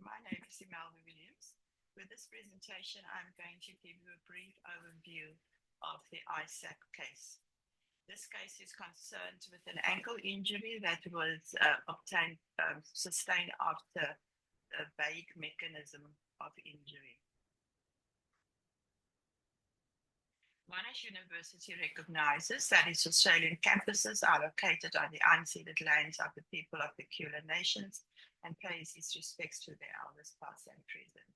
My name is Imelda Williams. With this presentation, I'm going to give you a brief overview of the iSAP case. This case is concerned with an ankle injury that was sustained after a vague mechanism of injury. Monash University recognizes that its Australian campuses are located on the unceded lands of the people of the Kulin Nations and pays its respects to their elders past and present.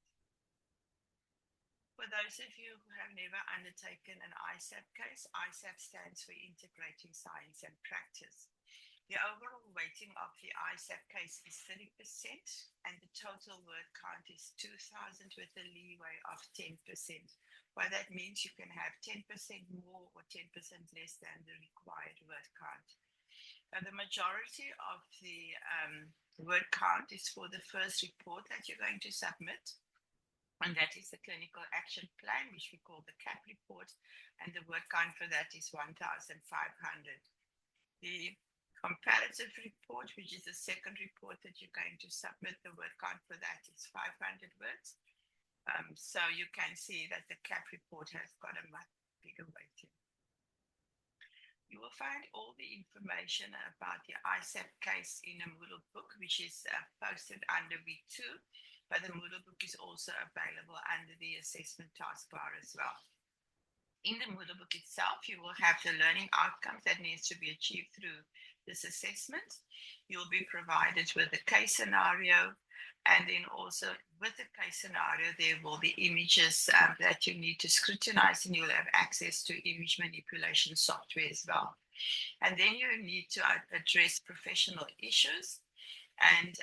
For those of you who have never undertaken an iSAP case, iSAP stands for Integrating Science and Practice. The overall weighting of the iSAP case is 30%, and the total word count is 2,000 with a leeway of 10%. What that means, you can have 10% more or 10% less than the required word count. The majority of the word count is for the first report that you're going to submit. And that is the clinical action plan, which we call the CAP report. And the word count for that is 1,500. The comparative report, which is the second report that you're going to submit, the word count for that is 500 words. So you can see that the CAP report has got a much bigger weighting. You will find all the information about the iSAP case in a Moodle book, which is posted under V2. But the Moodle book is also available under the assessment taskbar as well. In the Moodle book itself, you will have the learning outcomes that needs to be achieved through this assessment. You'll be provided with a case scenario, and then also with the case scenario, there will be images that you need to scrutinize, and you'll have access to image manipulation software as well. And then you need to address professional issues. And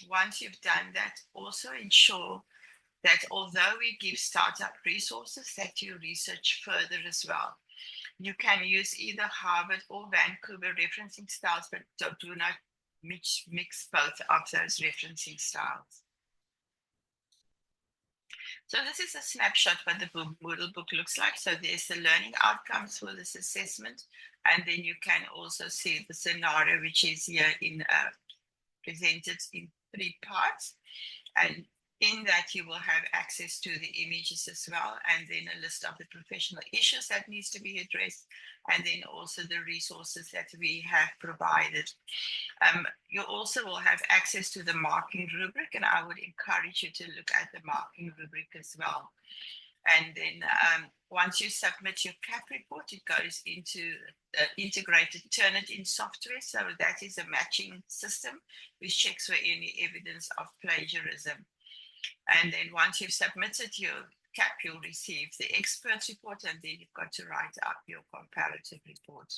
once you've done that, also ensure that although we give startup resources, that you research further as well. You can use either Harvard or Vancouver referencing styles, but do not mix both of those referencing styles. So this is a snapshot what the Moodle book looks like. So there's the learning outcomes for this assessment, and then you can also see the scenario, which is here in presented in 3 parts, and in that you will have access to the images as well, and then a list of the professional issues that needs to be addressed, and then also the resources that we have provided. You also will have access to the marking rubric, and I would encourage you to look at the marking rubric as well. And then once you submit your CAP report, it goes into integrated Turnitin software. So that is a matching system which checks for any evidence of plagiarism. And then once you've submitted your CAP, you'll receive the expert report, and then you've got to write up your comparative report.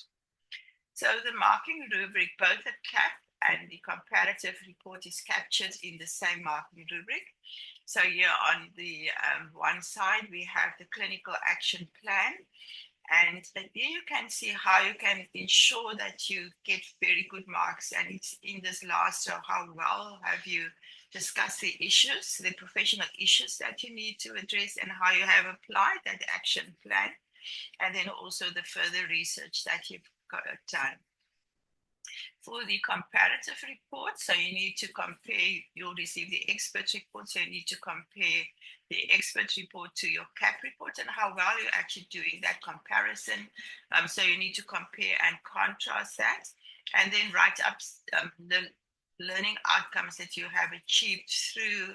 So the marking rubric, both the CAP and the comparative report, is captured in the same marking rubric. So here on the one side, we have the clinical action plan. And here you can see how you can ensure that you get very good marks. And it's in this last, so how well have you discussed the issues, the professional issues that you need to address, and how you have applied that action plan. And then also the further research that you've got done. For the comparative report, so you need to compare, you'll receive the expert report, so you need to compare the expert report to your CAP report and how well you're actually doing that comparison. So you need to compare and contrast that, and then write up the learning outcomes that you have achieved through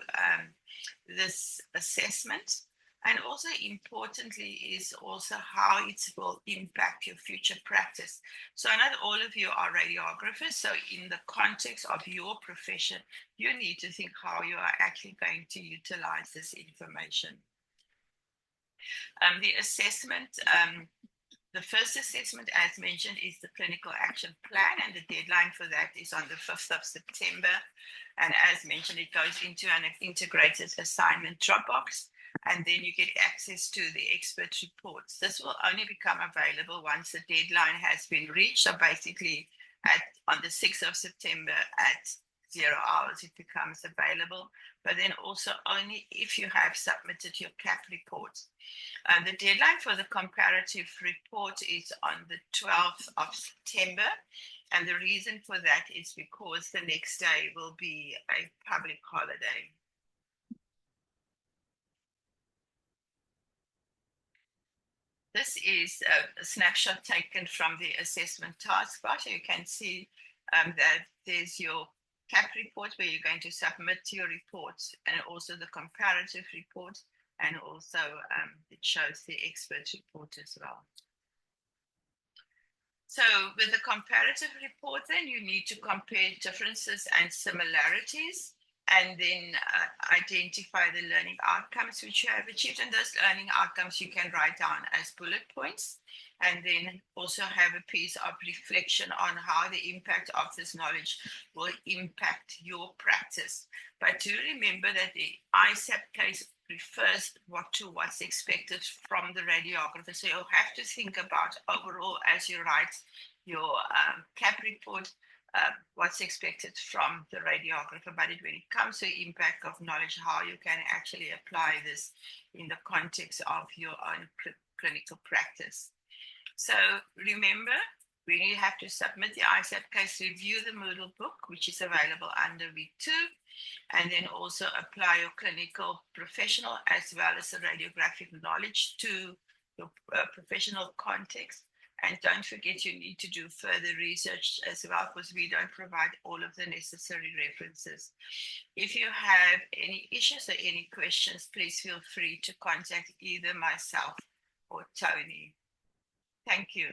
this assessment. And also importantly is also how it will impact your future practice. So not all of you are radiographers. So in the context of your profession, you need to think how you are actually going to utilize this information. The assessment, the first assessment, as mentioned, is the clinical action plan, and the deadline for that is on the 5th of September. And as mentioned, it goes into an integrated assignment Dropbox. And then you get access to the expert reports. This will only become available once the deadline has been reached. So basically on the 6th of September at 0 hours, it becomes available. But then also only if you have submitted your CAP report. The deadline for the comparative report is on the 12th of September. And the reason for that is because the next day will be a public holiday. This is a snapshot taken from the assessment taskbar. So you can see that there's your CAP report where you're going to submit your reports, and also the comparative report, and also it shows the expert report as well. So with the comparative report, then you need to compare differences and similarities, and then identify the learning outcomes which you have achieved. And those learning outcomes you can write down as bullet points, and then also have a piece of reflection on how the impact of this knowledge will impact your practice. But do remember that the iSAP case refers to what's expected from the radiographer. So you'll have to think about overall as you write your CAP report, what's expected from the radiographer, but when it comes to impact of knowledge, how you can actually apply this in the context of your own clinical practice. So remember, when you have to submit the iSAP case, review the Moodle book, which is available under week 2, and then also apply your clinical professional as well as the radiographic knowledge to your professional context. And don't forget, you need to do further research as well, because we don't provide all of the necessary references. If you have any issues or any questions, please feel free to contact either myself or Tony. Thank you.